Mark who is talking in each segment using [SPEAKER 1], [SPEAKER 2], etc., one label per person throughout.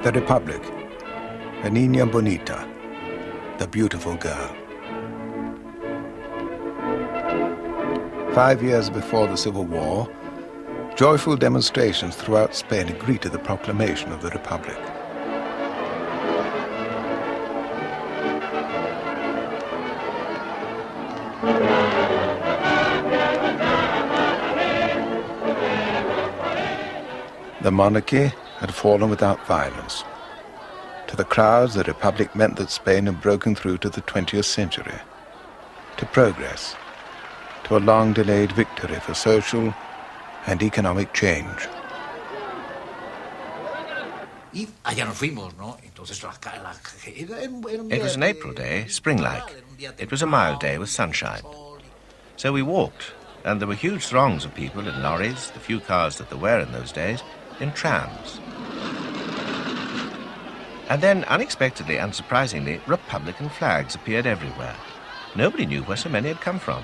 [SPEAKER 1] The Republic, a Niña Bonita, the beautiful girl. 5 years before the Civil War, joyful demonstrations throughout Spain agreed to the proclamation of the Republic. The monarchy had fallen without violence. To the crowds, the Republic meant that Spain had broken through to the 20th century, to progress, to a long-delayed victory for social and economic change.
[SPEAKER 2] It was
[SPEAKER 3] an April day, spring-like. It was a mild day with sunshine. So we walked, and there were huge throngs of people in lorries, the few cars that there were in those days, in trams. And then, unexpectedly and surprisingly, Republican flags appeared everywhere. Nobody knew where so many had come from.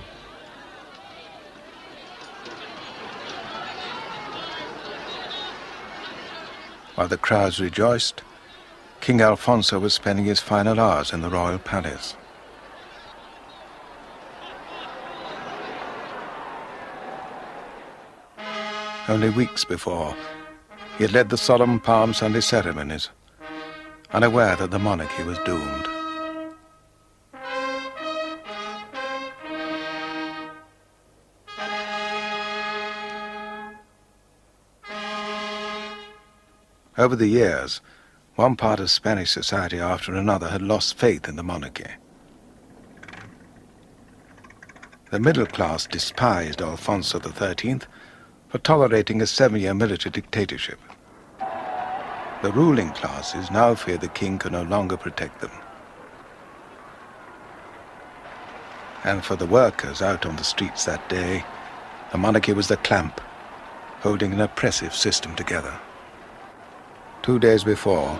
[SPEAKER 1] While the crowds rejoiced, King Alfonso was spending his final hours in the royal palace. Only weeks before, he had led the solemn Palm Sunday ceremonies, unaware that the monarchy was doomed. Over the years, one part of Spanish society after another had lost faith in the monarchy. The middle class despised Alfonso XIII for tolerating a 7-year military dictatorship. The ruling classes now feared the king could no longer protect them. And for the workers out on the streets that day, the monarchy was the clamp, holding an oppressive system together. 2 days before,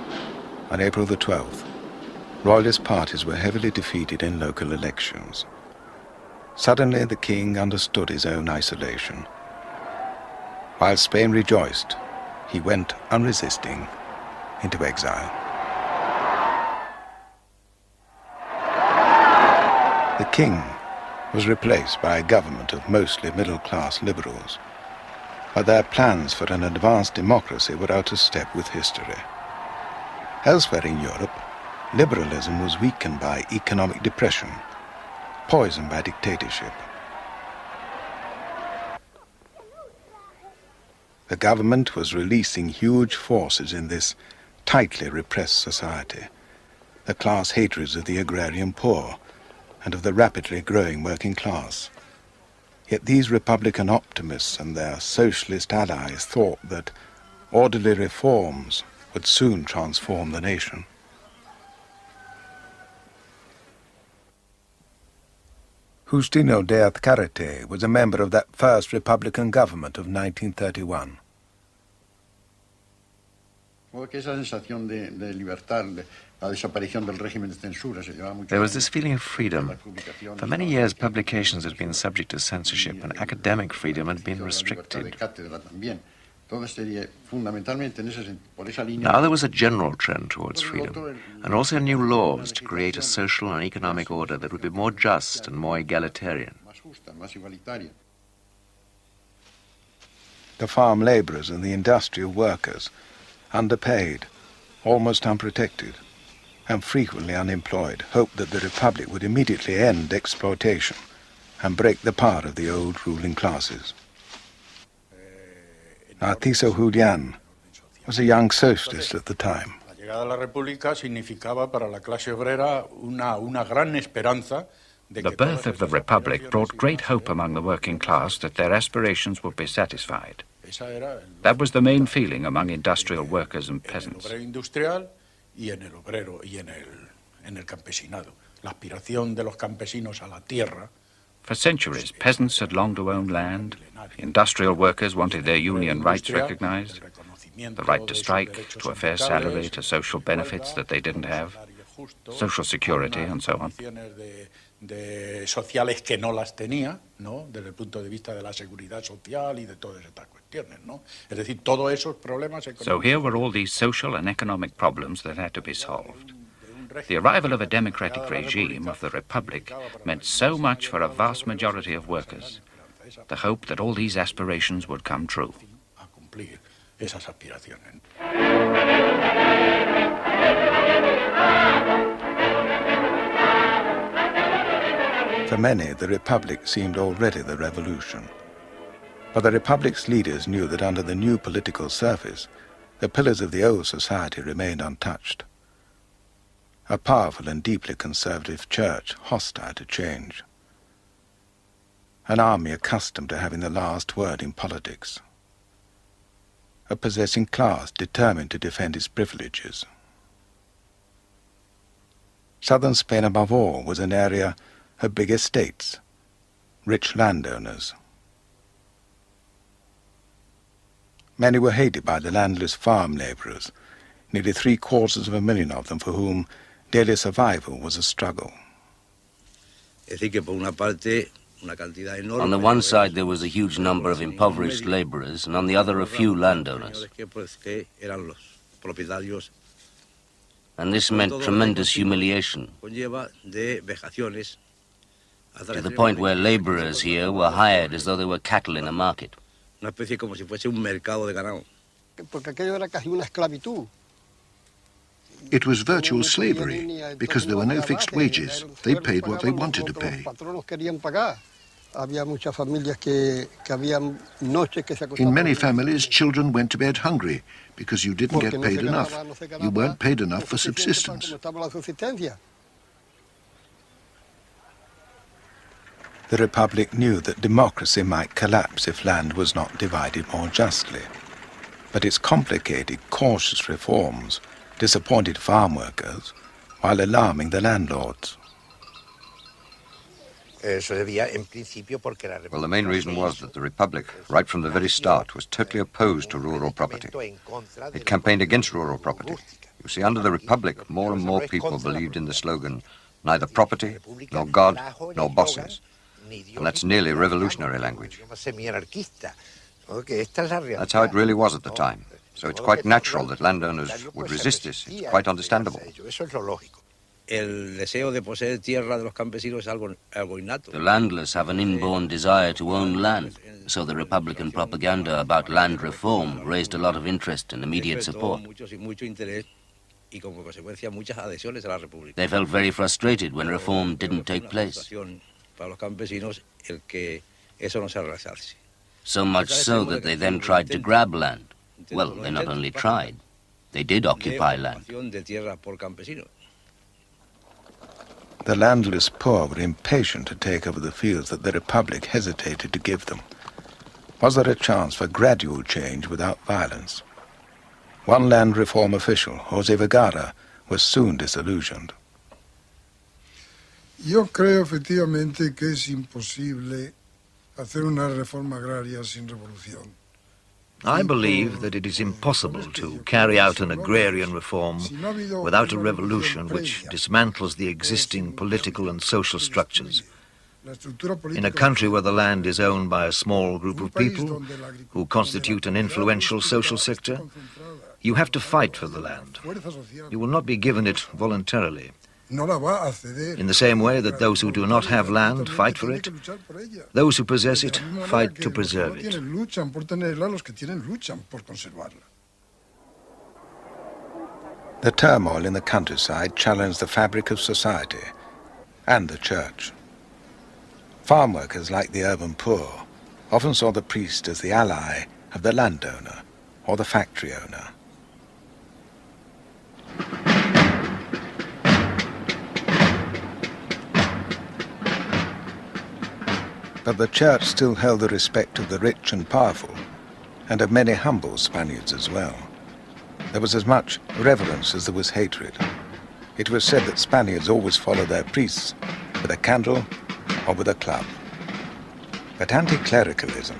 [SPEAKER 1] on April the 12th, royalist parties were heavily defeated in local elections. Suddenly the king understood his own isolation. While Spain rejoiced, he went unresisting into exile. The king was replaced by a government of mostly middle-class liberals, but their plans for an advanced democracy were out of step with history. Elsewhere in Europe, liberalism was weakened by economic depression, poisoned by dictatorship. The government was releasing huge forces in this tightly repressed society, the class hatreds of the agrarian poor and of the rapidly growing working class. Yet these Republican optimists and their socialist allies thought that orderly reforms would soon transform the nation. Justino de Azcárate was a member of that first Republican government of 1931.
[SPEAKER 4] There was this feeling of freedom. For many years, publications had been subject to censorship, and academic freedom had been restricted. Now there was a general trend towards freedom, and also new laws to create a social and economic order that would be more just and more egalitarian.
[SPEAKER 1] The farm laborers and the industrial workers, underpaid, almost unprotected, and frequently unemployed, hoped that the Republic would immediately end exploitation and break the power of the old ruling classes. Narciso Julián was a young socialist at the time.
[SPEAKER 5] La llegada de la República significaba para la clase obrera una gran esperanza.
[SPEAKER 6] The birth of the Republic brought great hope among the working class that their aspirations would be satisfied. That was the main feeling among industrial workers and peasants. For centuries, peasants had longed to own land. Industrial workers wanted their union rights recognized, the right to strike, to a fair salary, to social benefits that they didn't have, social security, and so on.
[SPEAKER 5] Sociales que no las tenía, ¿no? Desde el punto de vista de la seguridad social y de todas estas cuestiones.
[SPEAKER 6] So here were all these social and economic problems that had to be solved. The arrival of a democratic regime of the Republic meant so much for a vast majority of workers, the hope that all these aspirations would come true.
[SPEAKER 1] For many, the Republic seemed already the revolution. But the Republic's leaders knew that under the new political surface, the pillars of the old society remained untouched. A powerful and deeply conservative church hostile to change. An army accustomed to having the last word in politics. A possessing class determined to defend its privileges. Southern Spain, above all, was an area of big estates, rich landowners. Many were hated by the landless farm labourers, nearly 750,000 of them for whom daily survival was a struggle.
[SPEAKER 7] On the one side there was a huge number of impoverished labourers, and on the other a few landowners. And this meant tremendous humiliation, to the point where labourers here were hired as though they were cattle in a market.
[SPEAKER 8] It was virtual slavery, because there were no fixed wages. They paid what they wanted to pay. In many families, children went to bed hungry, because you didn't get paid enough. You weren't paid enough for subsistence.
[SPEAKER 1] The Republic knew that democracy might collapse if land was not divided more justly. But its complicated, cautious reforms disappointed farm workers while alarming the landlords.
[SPEAKER 9] Well, the main reason was that the Republic, right from the very start, was totally opposed to rural property. It campaigned against rural property. You see, under the Republic, more and more people believed in the slogan, neither property, nor God, nor bosses. And that's nearly revolutionary language. That's how it really was at the time. So it's quite natural that landowners would resist this. It's quite understandable.
[SPEAKER 7] The landless have an inborn desire to own land, so the Republican propaganda about land reform raised a lot of interest and immediate support. They felt very frustrated when reform didn't take place. So much so that they then tried to grab land. Well, they not only tried, they did occupy land.
[SPEAKER 1] The landless poor were impatient to take over the fields that the Republic hesitated to give them. Was there a chance for gradual change without violence? One land reform official, José Vergara, was soon disillusioned.
[SPEAKER 10] Yo creo efectivamente que es imposible hacer una reforma agraria sin revolución.
[SPEAKER 11] I believe that it is impossible to carry out an agrarian reform without a revolution which dismantles the existing political and social structures. In a country where the land is owned by a small group of people who constitute an influential social sector, you have to fight for the land. You will not be given it voluntarily. In the same way that those who do not have land fight for it, those who possess it fight to preserve it.
[SPEAKER 1] The turmoil in the countryside challenged the fabric of society and the church. Farm workers, like the urban poor, often saw the priest as the ally of the landowner or the factory owner. But the church still held the respect of the rich and powerful, and of many humble Spaniards as well. There was as much reverence as there was hatred. It was said that Spaniards always followed their priests with a candle or with a club. But anti-clericalism,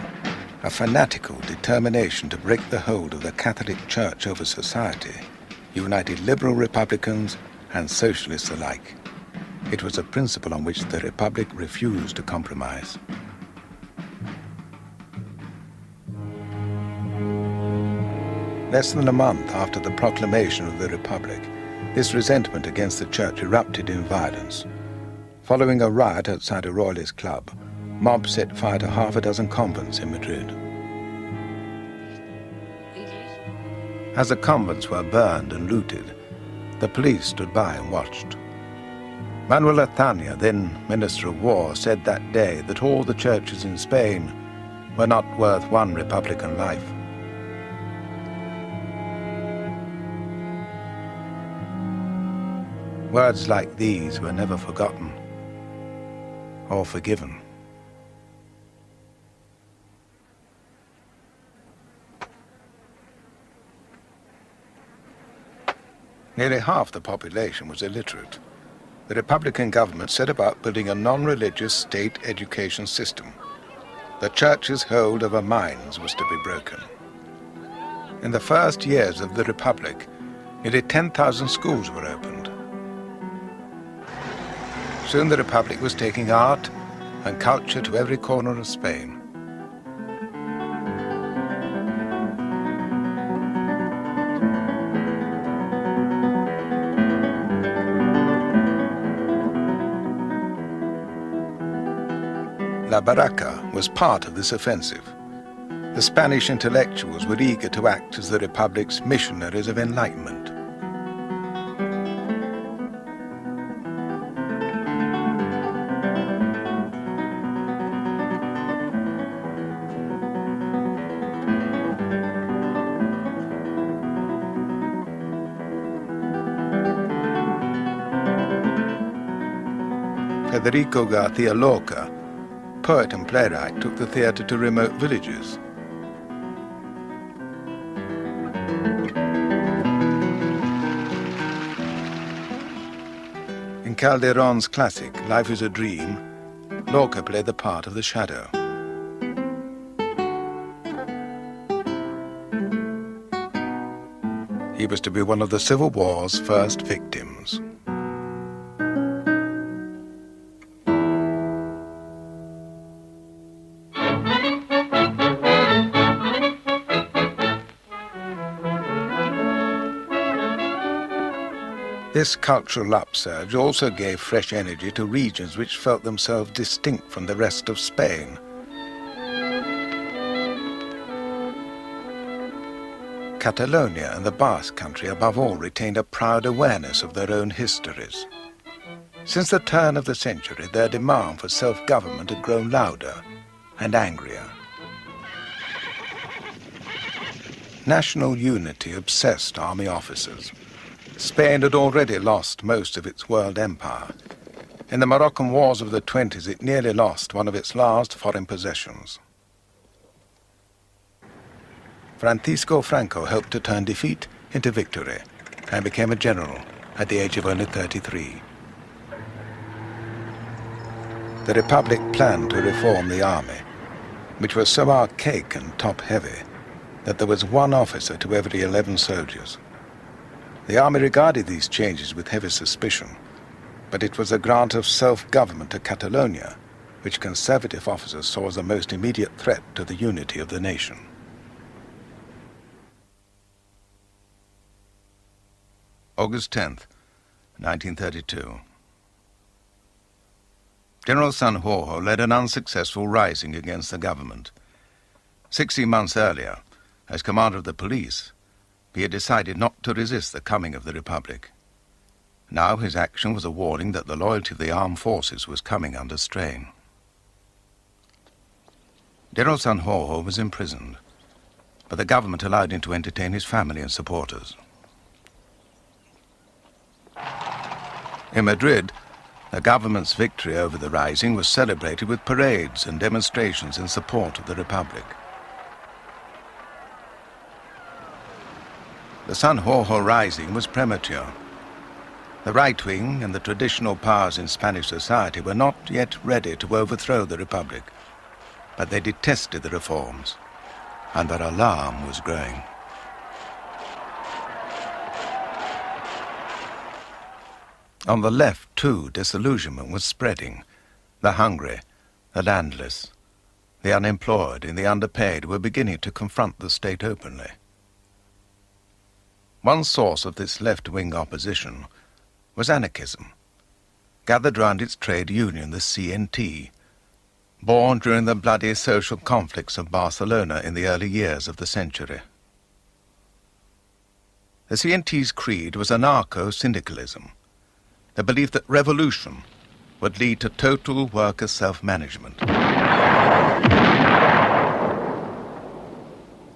[SPEAKER 1] a fanatical determination to break the hold of the Catholic Church over society, united liberal Republicans and socialists alike. It was a principle on which the Republic refused to compromise. Less than a month after the proclamation of the Republic, this resentment against the church erupted in violence. Following a riot outside a royalist club, mobs set fire to half a dozen convents in Madrid. As the convents were burned and looted, the police stood by and watched. Manuel Azaña, then Minister of War, said that day that all the churches in Spain were not worth one Republican life. Words like these were never forgotten or forgiven. Nearly half the population was illiterate. The Republican government set about building a non-religious state education system. The church's hold over minds was to be broken. In the first years of the Republic, nearly 10,000 schools were opened. Soon the Republic was taking art and culture to every corner of Spain. La Barraca was part of this offensive. The Spanish intellectuals were eager to act as the Republic's missionaries of enlightenment. Federico García Lorca, poet and playwright, took the theatre to remote villages. In Calderón's classic, Life is a Dream, Lorca played the part of the shadow. He was to be one of the Civil War's first victims. This cultural upsurge also gave fresh energy to regions which felt themselves distinct from the rest of Spain. Catalonia and the Basque Country above all retained a proud awareness of their own histories. Since the turn of the century, their demand for self-government had grown louder and angrier. National unity obsessed army officers. Spain had already lost most of its world empire. In the Moroccan Wars of the 20s, it nearly lost one of its last foreign possessions. Francisco Franco helped to turn defeat into victory and became a general at the age of only 33. The Republic planned to reform the army, which was so archaic and top-heavy that there was one officer to every 11 soldiers. The army regarded these changes with heavy suspicion, but it was a grant of self-government to Catalonia, which conservative officers saw as the most immediate threat to the unity of the nation. August 10th, 1932. General Sanjurjo led an unsuccessful rising against the government. 16 months earlier, as commander of the police, he had decided not to resist the coming of the Republic. Now his action was a warning that the loyalty of the armed forces was coming under strain. General Sanjurjo was imprisoned, but the government allowed him to entertain his family and supporters. In Madrid, the government's victory over the rising was celebrated with parades and demonstrations in support of the Republic. The Sanjurjo rising was premature. The right wing and the traditional powers in Spanish society were not yet ready to overthrow the Republic, but they detested the reforms, and their alarm was growing. On the left, too, disillusionment was spreading. The hungry, the landless, the unemployed and the underpaid were beginning to confront the state openly. One source of this left-wing opposition was anarchism, gathered round its trade union, the CNT, born during the bloody social conflicts of Barcelona in the early years of the century. The CNT's creed was anarcho-syndicalism, the belief that revolution would lead to total worker self-management.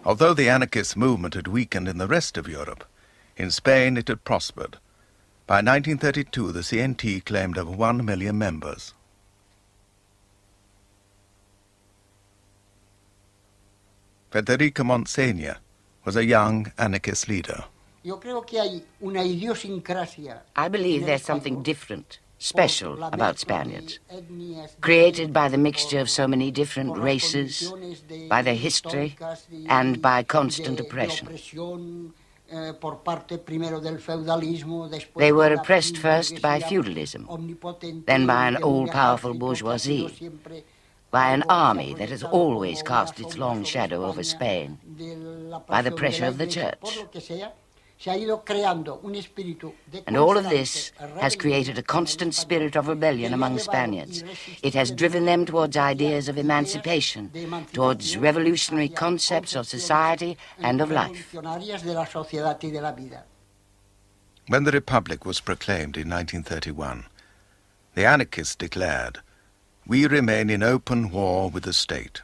[SPEAKER 1] Although the anarchist movement had weakened in the rest of Europe, in Spain it had prospered. By 1932, the CNT claimed over 1 million members. Federico Montsegna was a young anarchist leader.
[SPEAKER 12] I believe there's something different, special about Spaniards, created by the mixture of so many different races, by their history, and by constant oppression. They were oppressed first by feudalism, then by an all-powerful bourgeoisie, by an army that has always cast its long shadow over Spain, by the pressure of the church. And all of this has created a constant spirit of rebellion among Spaniards. It has driven them towards ideas of emancipation, towards revolutionary concepts of society and of life.
[SPEAKER 1] When the Republic was proclaimed in 1931, the anarchists declared, "We remain in open war with the state."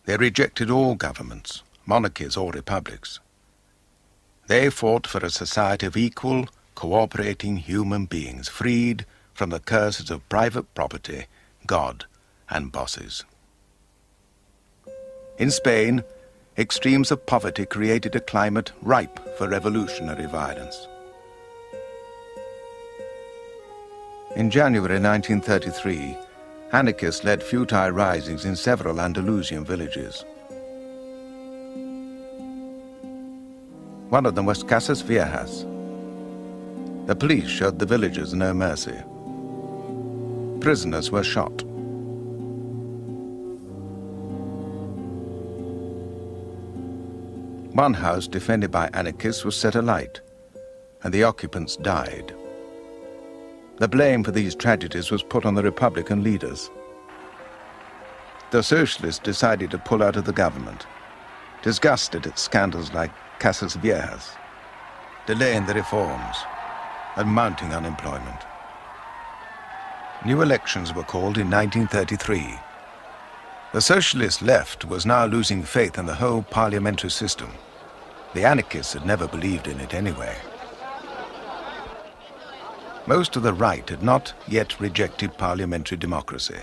[SPEAKER 1] They rejected all governments, monarchies or republics. They fought for a society of equal, cooperating human beings, freed from the curses of private property, God, and bosses. In Spain, extremes of poverty created a climate ripe for revolutionary violence. In January 1933, anarchists led futile risings in several Andalusian villages. One of them was Casas Viejas. The police showed the villagers no mercy. Prisoners were shot. One house defended by anarchists was set alight, and the occupants died. The blame for these tragedies was put on the Republican leaders. The socialists decided to pull out of the government, disgusted at scandals like Casas Viejas, delaying the reforms, and mounting unemployment. New elections were called in 1933. The socialist left was now losing faith in the whole parliamentary system. The anarchists had never believed in it anyway. Most of the right had not yet rejected parliamentary democracy.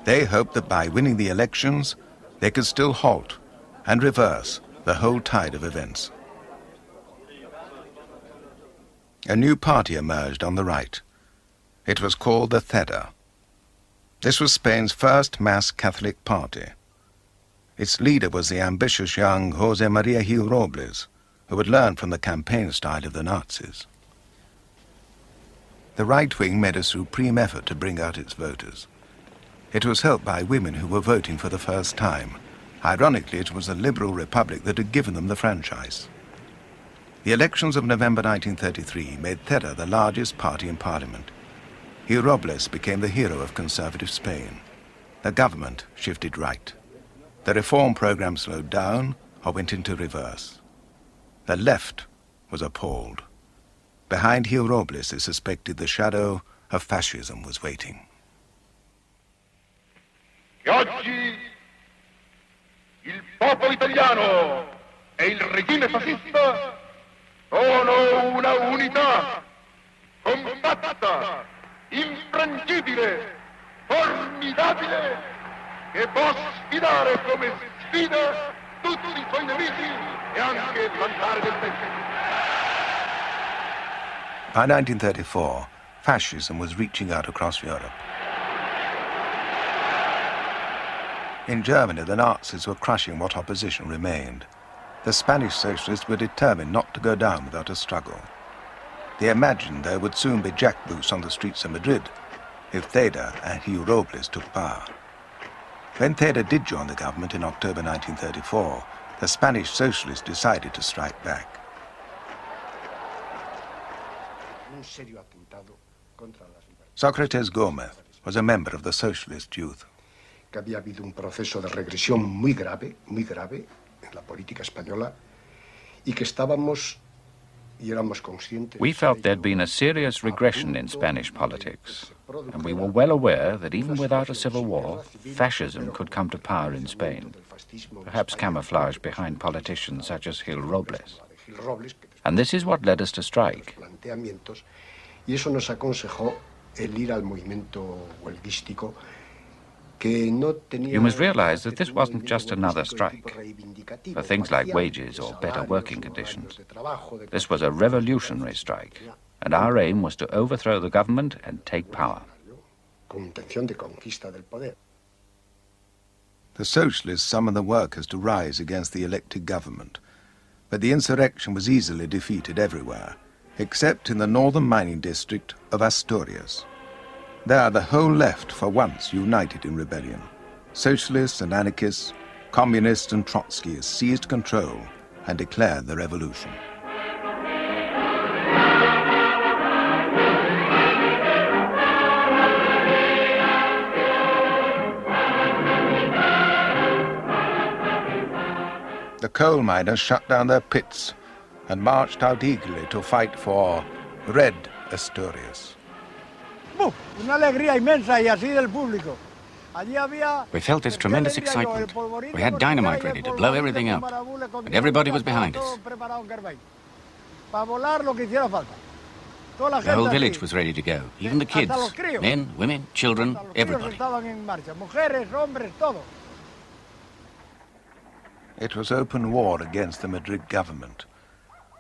[SPEAKER 1] They hoped that by winning the elections, they could still halt and reverse the whole tide of events. A new party emerged on the right. It was called the CETA. This was Spain's first mass Catholic party. Its leader was the ambitious young José María Gil Robles, who had learned from the campaign style of the Nazis. The right wing made a supreme effort to bring out its voters. It was helped by women who were voting for the first time. Ironically, it was the Liberal Republic that had given them the franchise. The elections of November 1933 made CETA the largest party in Parliament. Gil Robles became the hero of conservative Spain. The government shifted right. The reform program slowed down or went into reverse. The left was appalled. Behind Gil Robles, they suspected the shadow of fascism was waiting.
[SPEAKER 13] Oggi il popolo italiano e il regime fascista sono una unità compatta, infrangibile, formidabile, che può sfidare come sfida tutti i suoi nemici e anche il vantare del tempo.
[SPEAKER 1] By 1934, fascism was reaching out across Europe. In Germany, the Nazis were crushing what opposition remained. The Spanish socialists were determined not to go down without a struggle. They imagined there would soon be jackboots on the streets of Madrid if CETA and Gil Robles took power. When CETA did join the government in October 1934, the Spanish socialists decided to strike back. Socrates Gómez was a member of the socialist youth.
[SPEAKER 14] Que había habido un proceso de regresión muy grave en la política española y que estábamos y éramos conscientes.
[SPEAKER 6] We felt there'd been a serious regression in Spanish politics, and we were well aware that even without a civil war, fascism could come to power in Spain, perhaps camouflaged behind politicians such as Gil Robles. And this is what led us to strike.
[SPEAKER 14] Y eso nos aconsejó el ir al movimiento huelguístico.
[SPEAKER 6] You must realize that this wasn't just another strike for things like wages or better working conditions. This was a revolutionary strike, and our aim was to overthrow the government and take power.
[SPEAKER 1] The socialists summoned the workers to rise against the elected government, but the insurrection was easily defeated everywhere, except in the northern mining district of Asturias. There, the whole left for once united in rebellion. Socialists and anarchists, communists and Trotskyists seized control and declared the revolution. The coal miners shut down their pits and marched out eagerly to fight for Red Asturias.
[SPEAKER 15] We felt this tremendous excitement. We had dynamite ready to blow everything up, and everybody was behind us. The whole village was ready to go, even the kids, men, women, children, everybody.
[SPEAKER 1] It was open war against the Madrid government.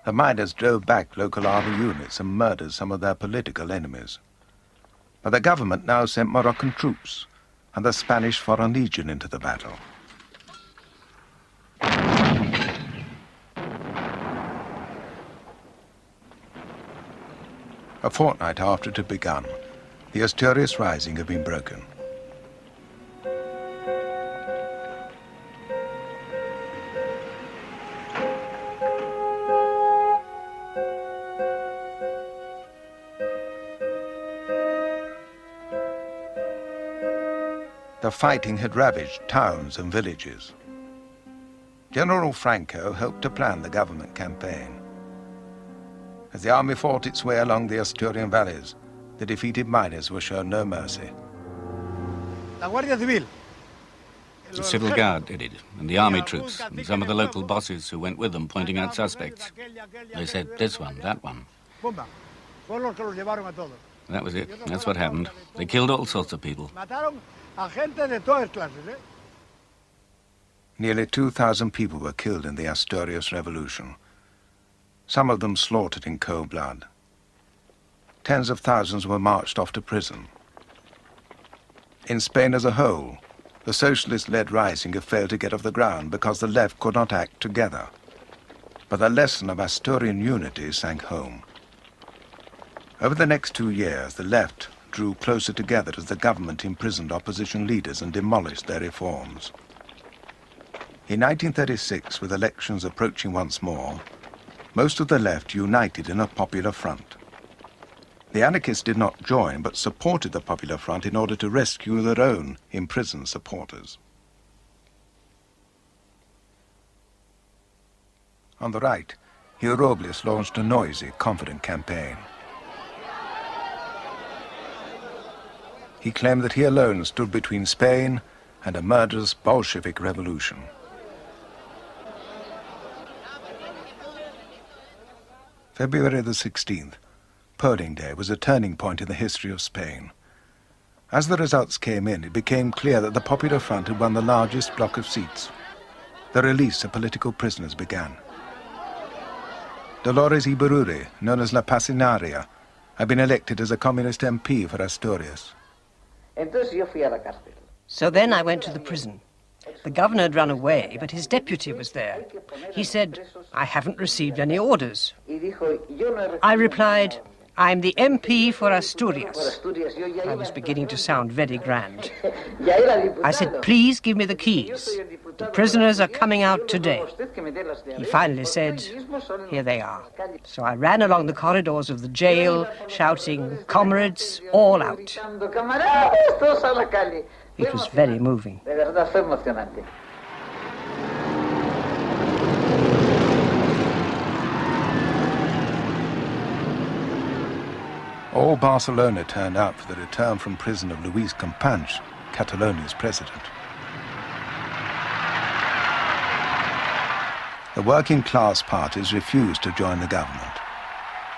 [SPEAKER 1] The miners drove back local army units and murdered some of their political enemies. But the government now sent Moroccan troops and the Spanish Foreign Legion into the battle. A fortnight after it had begun, the Asturias Rising had been broken. The fighting had ravaged towns and villages. General Franco helped to plan the government campaign. As the army fought its way along the Asturian valleys, the defeated miners were shown no mercy.
[SPEAKER 15] The civil guard did it, and the army troops, and some of the local bosses who went with them pointing out suspects. They said, this one, that one. That was it. That's what happened. They killed all sorts of people.
[SPEAKER 1] Nearly 2,000 people were killed in the Asturias Revolution, some of them slaughtered in cold blood. Tens of thousands were marched off to prison. In Spain as a whole, the socialist-led rising had failed to get off the ground because the left could not act together. But the lesson of Asturian unity sank home. Over the next 2 years, the left drew closer together as the government imprisoned opposition leaders and demolished their reforms. In 1936, with elections approaching once more, most of the left united in a popular front. The anarchists did not join, but supported the Popular Front in order to rescue their own imprisoned supporters. On the right, Gil Robles launched a noisy, confident campaign. He claimed that he alone stood between Spain and a murderous Bolshevik revolution. February the 16th, polling day, was a turning point in the history of Spain. As the results came in, it became clear that the Popular Front had won the largest block of seats. The release of political prisoners began. Dolores Ibarruri, known as La Pasinaria, had been elected as a communist MP for Asturias.
[SPEAKER 16] So then I went to the prison. The governor had run away, but his deputy was there. He said, "I haven't received any orders." I replied, I'm the MP for Asturias. I was beginning to sound very grand. I said, please give me the keys. The prisoners are coming out today. He finally said, here they are. So I ran along the corridors of the jail, shouting, comrades, all out. It was very moving.
[SPEAKER 1] All Barcelona turned out for the return from prison of Luis Companys, Catalonia's president. The working class parties refused to join the government.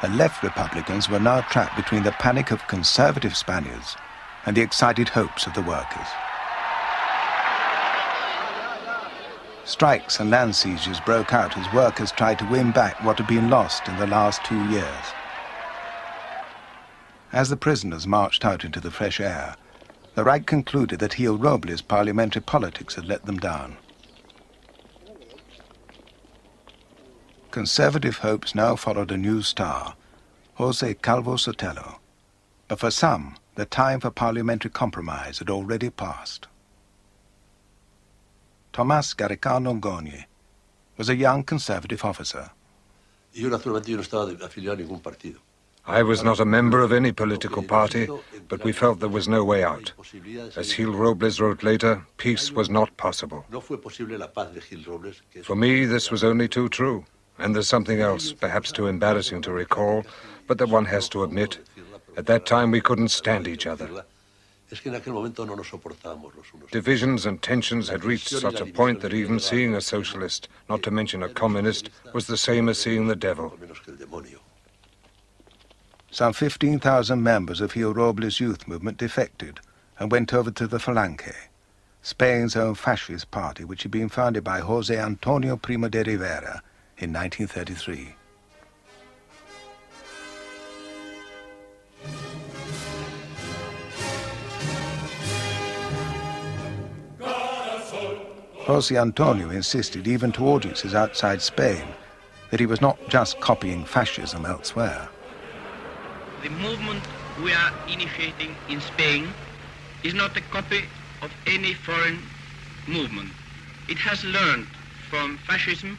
[SPEAKER 1] The left Republicans were now trapped between the panic of conservative Spaniards and the excited hopes of the workers. Strikes and land seizures broke out as workers tried to win back what had been lost in the last 2 years. As the prisoners marched out into the fresh air, the right concluded that Gil Robles' parliamentary politics had let them down. Conservative hopes now followed a new star, José Calvo Sotelo. But for some, the time for parliamentary compromise had already passed. Tomás Garicano Goñi was a young conservative officer.
[SPEAKER 17] I was not a member of any political party, but we felt there was no way out. As Gil Robles wrote later, peace was not possible. For me, this was only too true. And there's something else, perhaps too embarrassing to recall, but that one has to admit. At that time, we couldn't stand each other. Divisions and tensions had reached such a point that even seeing a socialist, not to mention a communist, was the same as seeing the devil.
[SPEAKER 1] Some 15,000 members of Gil Robles' youth movement defected and went over to the Falange, Spain's own fascist party, which had been founded by José Antonio Primo de Rivera in 1933. José Antonio insisted, even to audiences outside Spain, that he was not just copying fascism elsewhere.
[SPEAKER 18] The movement we are initiating in Spain is not a copy of any foreign movement. It has learned from fascism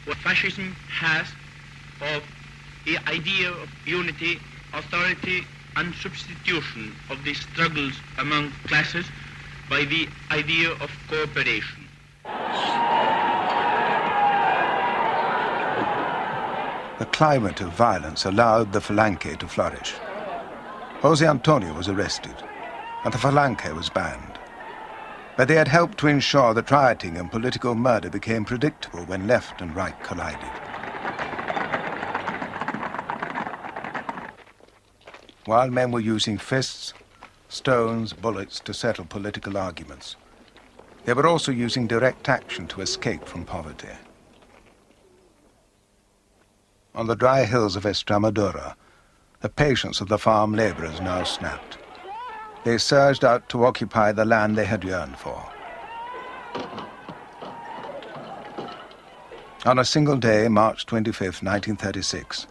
[SPEAKER 18] what fascism has of the idea of unity, authority, and substitution of the struggles among classes by the idea of cooperation.
[SPEAKER 1] The climate of violence allowed the Falange to flourish. José Antonio was arrested, and the Falange was banned. But they had helped to ensure that rioting and political murder became predictable when left and right collided. While men were using fists, stones, bullets to settle political arguments, they were also using direct action to escape from poverty. On the dry hills of Estremadura, the patience of the farm laborers now snapped. They surged out to occupy the land they had yearned for. On a single day, March 25, 1936,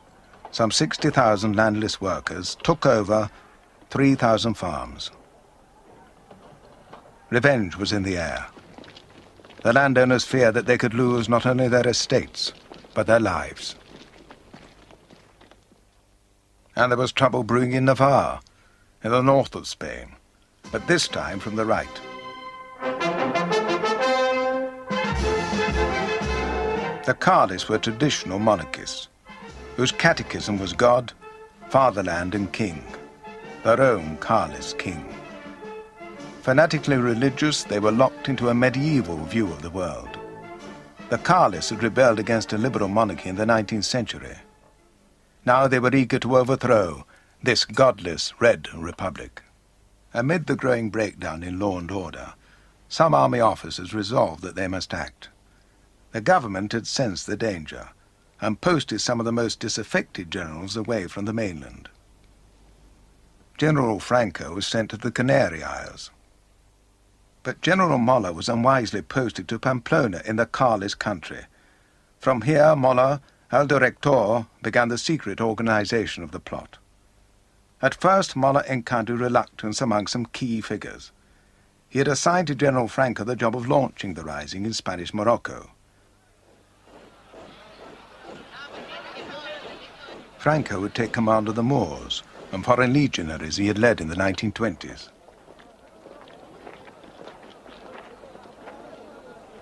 [SPEAKER 1] some 60,000 landless workers took over 3,000 farms. Revenge was in the air. The landowners feared that they could lose not only their estates, but their lives. And there was trouble brewing in Navarre, in the north of Spain, but this time from the right. The Carlists were traditional monarchists, whose catechism was God, fatherland and king, their own Carlist king. Fanatically religious, they were locked into a medieval view of the world. The Carlists had rebelled against a liberal monarchy in the 19th century. Now they were eager to overthrow this godless Red Republic. Amid the growing breakdown in law and order, some army officers resolved that they must act. The government had sensed the danger and posted some of the most disaffected generals away from the mainland. General Franco was sent to the Canary Isles. But General Mola was unwisely posted to Pamplona in the Carlist country. From here, Mola, El Director, began the secret organization of the plot. At first, Mola encountered reluctance among some key figures. He had assigned to General Franco the job of launching the rising in Spanish Morocco. Franco would take command of the Moors and foreign legionaries he had led in the 1920s.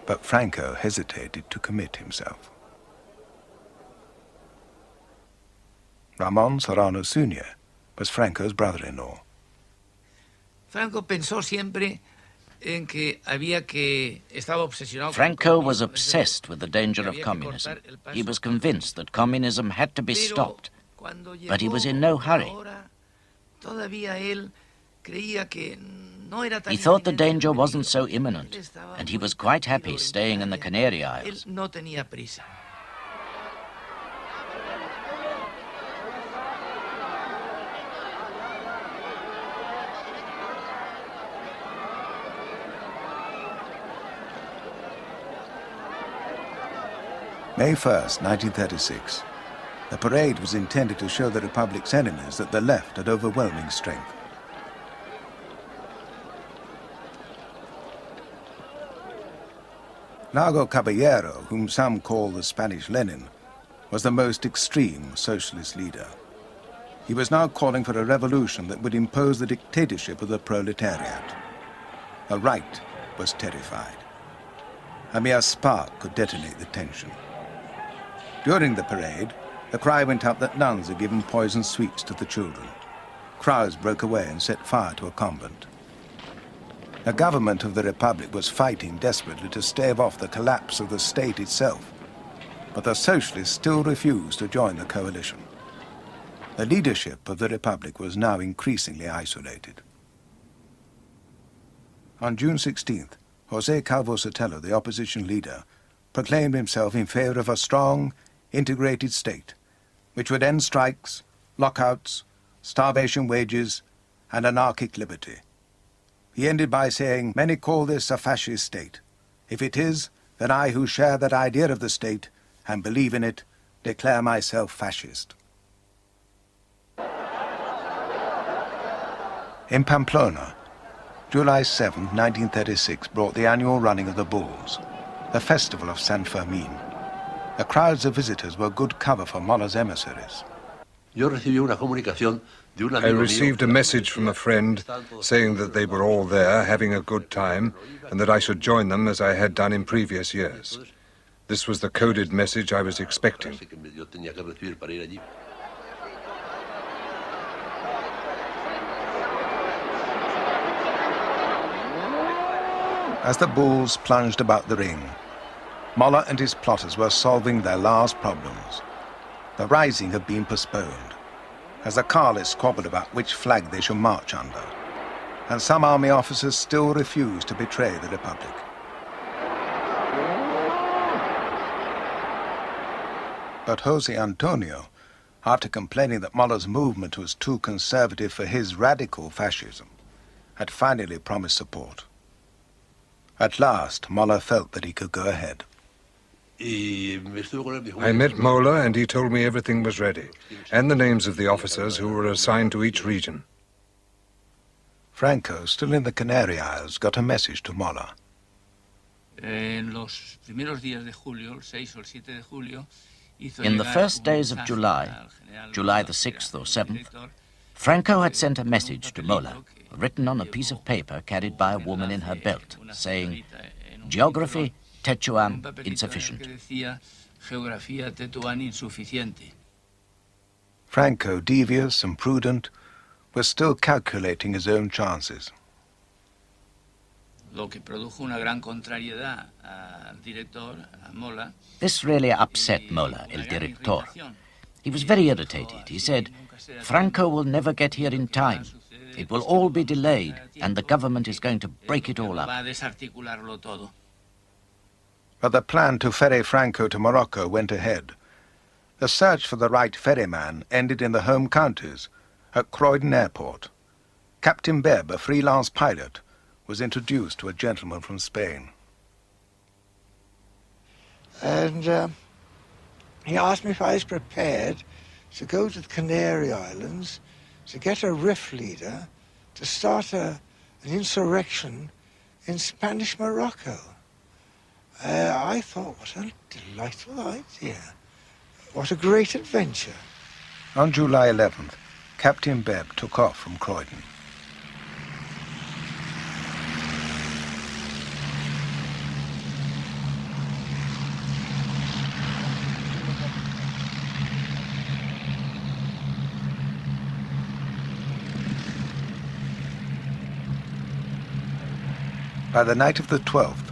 [SPEAKER 1] But Franco hesitated to commit himself. Ramon Serrano Suñer was Franco's brother-in-law.
[SPEAKER 19] Franco was obsessed with the danger of communism. He was convinced that communism had to be stopped, but he was in no hurry. He thought the danger wasn't so imminent, and he was quite happy staying in the Canary Isles.
[SPEAKER 1] May 1st, 1936. The parade was intended to show the Republic's enemies that the left had overwhelming strength. Largo Caballero, whom some call the Spanish Lenin, was the most extreme socialist leader. He was now calling for a revolution that would impose the dictatorship of the proletariat. The right was terrified. A mere spark could detonate the tension. During the parade, the cry went up that nuns had given poisoned sweets to the children. Crowds broke away and set fire to a convent. The government of the Republic was fighting desperately to stave off the collapse of the state itself, but the socialists still refused to join the coalition. The leadership of the Republic was now increasingly isolated. On June 16th, José Calvo Sotelo, the opposition leader, proclaimed himself in favor of a strong, integrated state, which would end strikes, lockouts, starvation wages, and anarchic liberty. He ended by saying, "Many call this a fascist state. If it is, then I, who share that idea of the state and believe in it, declare myself fascist." In Pamplona, July 7, 1936 brought the annual running of the bulls, the festival of San Fermin. The crowds of visitors were good cover for Mola's emissaries.
[SPEAKER 17] I received a message from a friend saying that they were all there having a good time and that I should join them as I had done in previous years. This was the coded message I was expecting.
[SPEAKER 1] As the bulls plunged about the ring, Mola and his plotters were solving their last problems. The rising had been postponed, as the Carlists squabbled about which flag they should march under, and some army officers still refused to betray the Republic. But José Antonio, after complaining that Mola's movement was too conservative for his radical fascism, had finally promised support. At last, Mola felt that he could go ahead.
[SPEAKER 17] I met Mola and he told me everything was ready, and the names of the officers who were assigned to each region.
[SPEAKER 1] Franco, still in the Canary Isles, got a message to Mola.
[SPEAKER 19] In the first days of July, July the 6th or 7th, Franco had sent a message to Mola, written on a piece of paper carried by a woman in her belt, saying, "Geography, Tetuan, insufficient."
[SPEAKER 1] Franco, devious and prudent, was still calculating his own chances.
[SPEAKER 19] This really upset Mola, el director. He was very irritated. He said, "Franco will never get here in time. It will all be delayed, and the government is going to break it all up."
[SPEAKER 1] But the plan to ferry Franco to Morocco went ahead. The search for the right ferryman ended in the home counties, at Croydon Airport. Captain Bebb, a freelance pilot, was introduced to a gentleman from Spain.
[SPEAKER 20] And he asked me if I was prepared to go to the Canary Islands to get a RIF leader to start an insurrection in Spanish Morocco. I thought, what a delightful idea. What a great adventure.
[SPEAKER 1] On July 11th, Captain Bebb took off from Croydon. By the night of the 12th,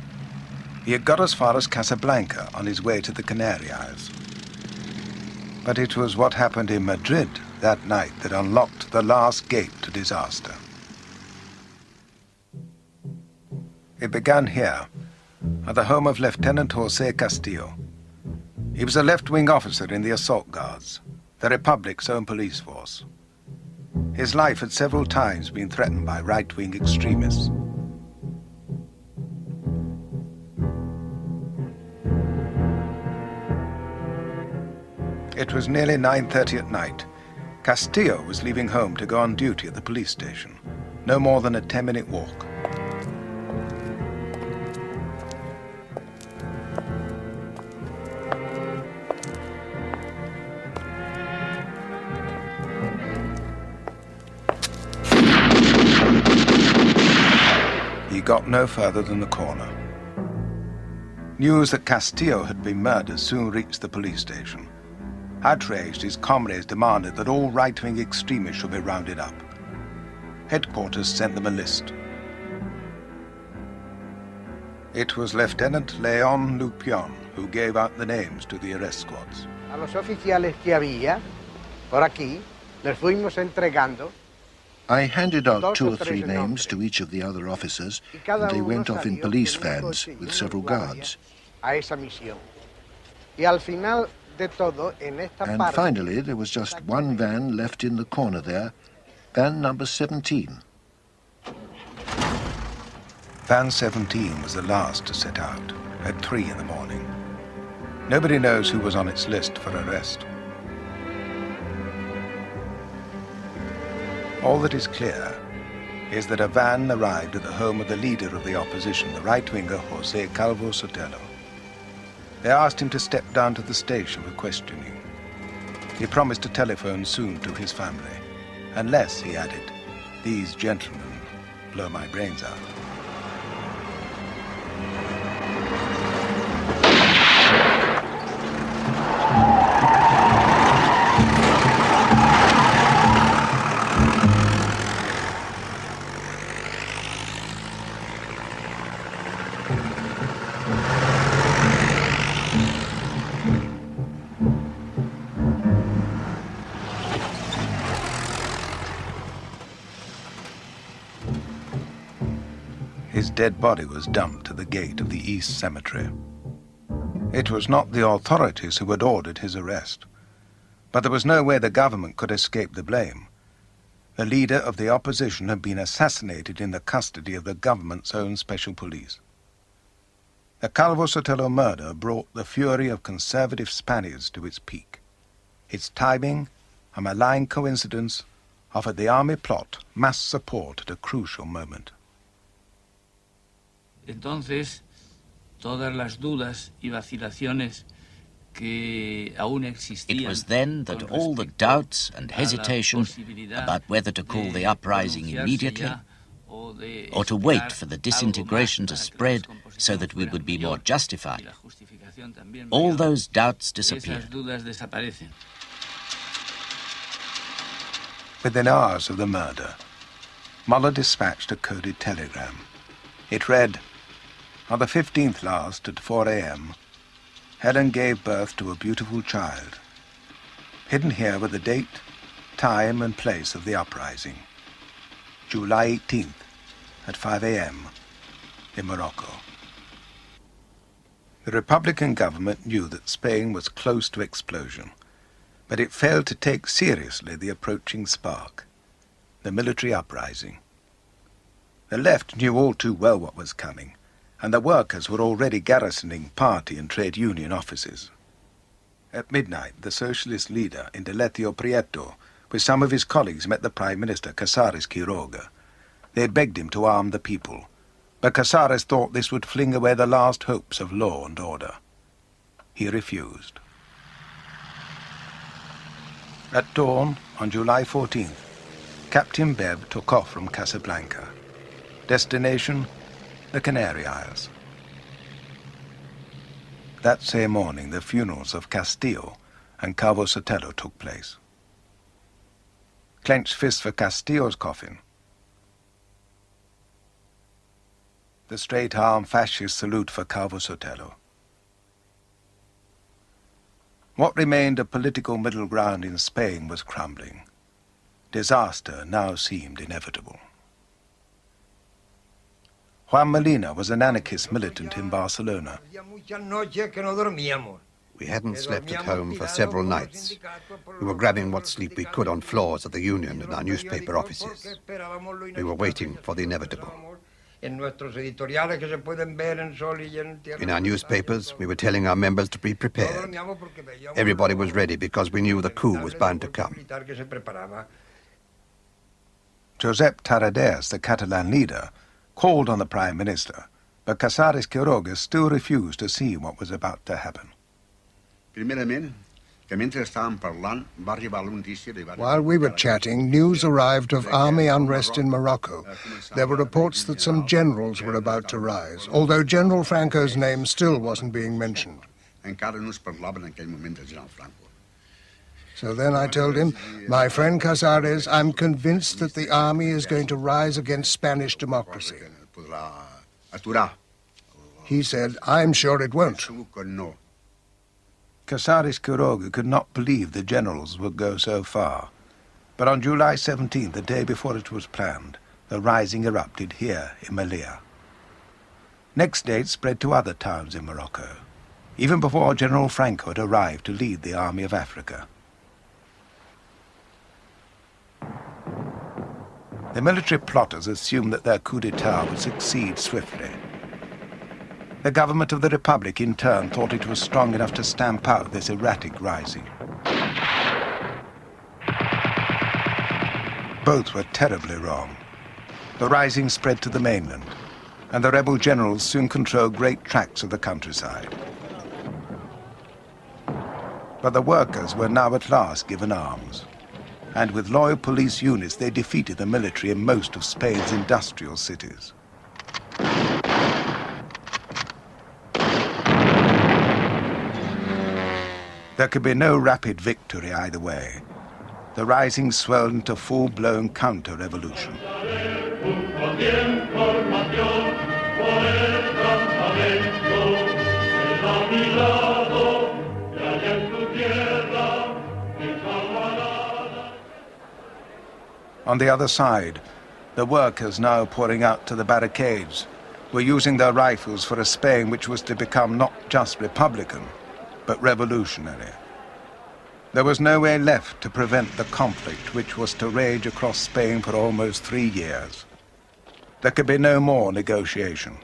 [SPEAKER 1] he had got as far as Casablanca on his way to the Canary Isles. But it was what happened in Madrid that night that unlocked the last gate to disaster. It began here, at the home of Lieutenant José Castillo. He was a left-wing officer in the Assault Guards, the Republic's own police force. His life had several times been threatened by right-wing extremists. It was nearly 9:30 at night. Castillo was leaving home to go on duty at the police station, no more than a 10-minute walk. He got no further than the corner. News that Castillo had been murdered soon reached the police station. Outraged, his comrades demanded that all right-wing extremists should be rounded up. Headquarters sent them a list. It was Lieutenant Leon Lupion who gave out the names to the arrest squads.
[SPEAKER 20] A los oficiales que había por aquí les fuimos entregando.
[SPEAKER 8] I handed out 2 or 3 names to each of the other officers, and they went off in police vans with several guards.
[SPEAKER 20] A esa misión. Y al final
[SPEAKER 8] and finally, there was just one van left in the corner there, van number 17.
[SPEAKER 1] Van 17 was the last to set out, at 3 in the morning. Nobody knows who was on its list for arrest. All that is clear is that a van arrived at the home of the leader of the opposition, the right-winger José Calvo Sotelo. They asked him to step down to the station for questioning. He promised to telephone soon to his family, unless, he added, these gentlemen blow my brains out. His dead body was dumped to the gate of the East Cemetery. It was not the authorities who had ordered his arrest, but there was no way the government could escape the blame. The leader of the opposition had been assassinated in the custody of the government's own special police. The Calvo Sotelo murder brought the fury of conservative Spaniards to its peak. Its timing, a malign coincidence, offered the army plot mass support at a crucial moment.
[SPEAKER 21] Entonces, todas las dudas y vacilaciones que aún existían.
[SPEAKER 19] It was then that all the doubts and hesitation about whether to call the uprising immediately or to wait for the disintegration to spread so that we would be more justified, all those doubts disappeared.
[SPEAKER 1] Within hours of the murder, Muller dispatched a coded telegram. It read, "On the 15th last, at 4 a.m., Helen gave birth to a beautiful child. Hidden here were the date, time, and place of the uprising. July 18th, at 5 a.m., in Morocco." The Republican government knew that Spain was close to explosion, but it failed to take seriously the approaching spark, the military uprising. The left knew all too well what was coming, and the workers were already garrisoning party and trade union offices. At midnight, the socialist leader, Indalecio Prieto, with some of his colleagues, met the Prime Minister, Casares Quiroga. They had begged him to arm the people, but Casares thought this would fling away the last hopes of law and order. He refused. At dawn, on July 14th, Captain Bebb took off from Casablanca. Destination, the Canary Isles. That same morning, the funerals of Castillo and Calvo Sotelo took place. Clenched fist for Castillo's coffin. The straight-arm fascist salute for Calvo Sotelo. What remained a political middle ground in Spain was crumbling. Disaster now seemed inevitable. Juan Molina was an anarchist militant in Barcelona.
[SPEAKER 2] We hadn't slept at home for several nights. We were grabbing what sleep we could on floors of the Union and our newspaper offices. We were waiting for the inevitable. In our newspapers, we were telling our members to be prepared. Everybody was ready because we knew the coup was bound to come.
[SPEAKER 1] Josep Tarradellas, the Catalan leader, called on the Prime Minister, but Casares Quiroga still refused to see what was about to happen.
[SPEAKER 14] While we were chatting, news arrived of army unrest in Morocco. There were reports that some generals were about to rise, although General Franco's name still wasn't being mentioned. So then I told him, my friend Casares, I'm convinced that the army is going to rise against Spanish democracy. He said, I'm sure it won't.
[SPEAKER 1] Casares Quiroga could not believe the generals would go so far. But on July 17th, the day before it was planned, the rising erupted here in Melilla. Next day it spread to other towns in Morocco, even before General Franco had arrived to lead the Army of Africa. The military plotters assumed that their coup d'etat would succeed swiftly. The government of the Republic, in turn, thought it was strong enough to stamp out this erratic rising. Both were terribly wrong. The rising spread to the mainland, and the rebel generals soon controlled great tracts of the countryside. But the workers were now at last given arms, and with loyal police units they defeated the military in most of Spain's industrial cities. There could be no rapid victory either way. The rising swelled into full-blown counter-revolution. On the other side, the workers, now pouring out to the barricades, were using their rifles for a Spain which was to become not just republican, but revolutionary. There was no way left to prevent the conflict which was to rage across Spain for almost 3 years. There could be no more negotiation,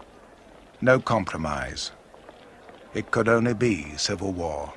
[SPEAKER 1] no compromise. It could only be civil war.